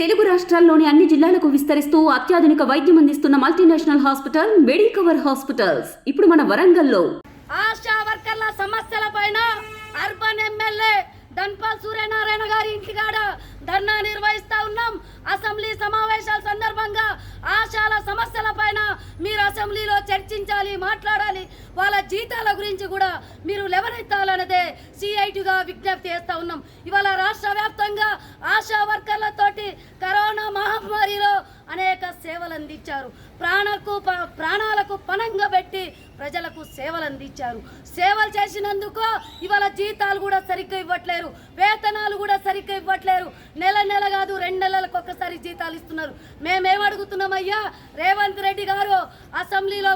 తెలుగు రాష్ట్రాల్లోని అన్ని జిల్లాలకు విస్తరిస్తూ అత్యాధునిక వైద్యం అందిస్తున్న మల్టీనేషనల్ హాస్పిటల్ మెడికవర్ హాస్పిటల్స్ ఇప్పుడు మన వరంగల్లో. ఆశా వర్కర్ల సమస్యలపైన అర్బన్ ఎమ్మెల్యే ధన్పాల్ సూర్యనారాయణ గారి ఇంటికాడ ధర్నా నిర్వహిస్తా ఉన్నాం. అసెంబ్లీ సమావేశాల సందర్భంగా ఆశాల సమస్యలపైన మీరు అసెంబ్లీలో చర్చించాలి, మాట్లాడాలి. వాళ్ళ జీతాల గురించి కూడా మీరు లేవనెత్తాలన్నదే సిఐటిగా విజ్ఞప్తి చేస్తా ఉన్నాం. ఇవాళ రాష్ట్ర వ్యాప్తంగా ఆశా వర్కర్లతోటి కరోనా మహమ్మారిలో అనేక సేవలు అందించారు. ప్రాణాలకు పణంగా పెట్టి ప్రజలకు సేవలు అందించారు. సేవలు చేసినందుకు ఇవాళ జీతాలు కూడా సరిగ్గా ఇవ్వట్లేరు, వేతనాలు కూడా సరిగ్గా ఇవ్వట్లేరు. నెల కాదు 2 నెలలకు ఒక్కసారి జీతాలు ఇస్తున్నారు. మేమేమడుగుతున్నామయ్యా, రేవంత్ రెడ్డి గారు అసెంబ్లీలో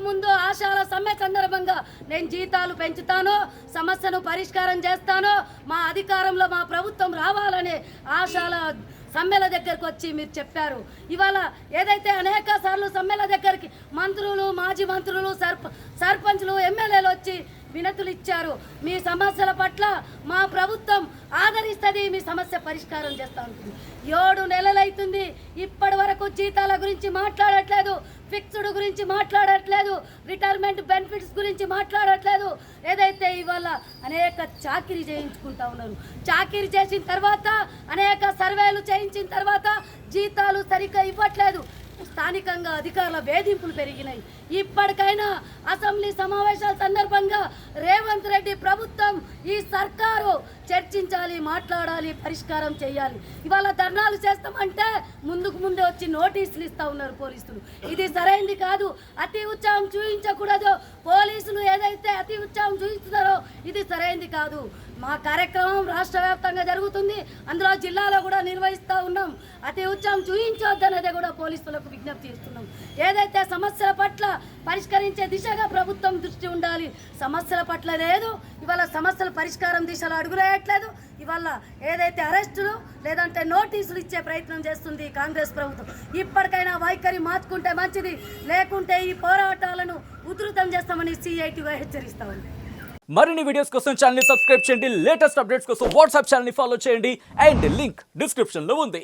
ముందు ఆశాల సమ్మె సందర్భంగా నేను జీతాలు పెంచుతాను, సమస్యను పరిష్కారం చేస్తాను, మా అధికారంలో మా ప్రభుత్వం రావాలనే ఆశాల సమ్మెల దగ్గరకు వచ్చి మీరు చెప్పారు. ఇవాళ ఏదైతే అనేక సార్లు సమ్మెల దగ్గరికి మంత్రులు, మాజీ మంత్రులు, సర్పంచ్లు, ఎమ్మెల్యేలు వచ్చి వినతులు ఇచ్చారు. మీ సమస్యల పట్ల మా ప్రభుత్వం ఆదరిస్తుంది, మీ సమస్య పరిష్కారం చేస్తూ ఉంటుంది. 7 నెలలైతుంది, ఇప్పటి వరకు జీతాల గురించి మాట్లాడట్లేదు, ఫిక్స్డ్ గురించి మాట్లాడట్లేదు, రిటైర్మెంట్ బెనిఫిట్స్ గురించి మాట్లాడట్లేదు. ఏదైతే ఇవాళ అనేక చాకిరీ చేయించుకుంటా ఉన్నారు. చాకిరీ చేసిన తర్వాత అనేక సర్వేలు చేయించిన తర్వాత జీతాలు సరిగ్గా ఇవ్వట్లేదు. స్థానికంగా అధికారుల వేధింపులు పెరిగినాయి. ఇప్పటికైనా అసెంబ్లీ సమావేశాల సందర్భంగా రేవంత్ రెడ్డి ప్రభుత్వం, ఈ సర్కారు చర్చించాలి, మాట్లాడాలి, పరిష్కారం చేయాలి. ఇవాళ ధర్నాలు చేస్తామంటే ముందే వచ్చి నోటీసులు ఇస్తూ ఉన్నారు పోలీసులు. ఇది సరైంది కాదు. అతి ఉత్సాహం చూపించకూడదు. పోలీసులు ఏదైతే అతి ఉత్సాహం చూపిస్తున్నారో ఇది సరైంది కాదు. మా కార్యక్రమం రాష్ట్ర వ్యాప్తంగా జరుగుతుంది, అందులో జిల్లాలో కూడా నిర్వహిస్తూ ఉన్నాం. అతి ఉత్సాహం చూపించొద్దనేది కూడా పోలీసులకు విజ్ఞప్తి చేస్తున్నాం. ఏదైతే సమస్యల పట్ల పరిష్కరించే దిశగా ప్రభుత్వం దృష్టి ఉండాలి. సమస్యల పట్ల లేదు, ఇవాళ సమస్యల పరిష్కారం దిశలో అడుగులేయట్లేదు. ఇవాళ ఏదైతే అరెస్టులు లేదంటే నోటీసులు ఇచ్చే ప్రయత్నం చేస్తుంది కాంగ్రెస్ ప్రభుత్వం. ఇప్పటికైనా వైఖరి మార్చుకుంటే మంచిది, లేకుంటే ఈ పోరాటాలను ఉధృతం చేస్తామని సిఐటిగా హెచ్చరిస్తా ఉంది. మరిన్ని వీడియోస్ కోసం ఛానల్ ని సబ్స్క్రైబ్ చేయండి. లేటెస్ట్ అప్డేట్స్ కోసం వాట్సాప్ ఛానల్ ని ఫాలో చేయండి. అండ్ లింక్ డిస్క్రిప్షన్ లో ఉంది.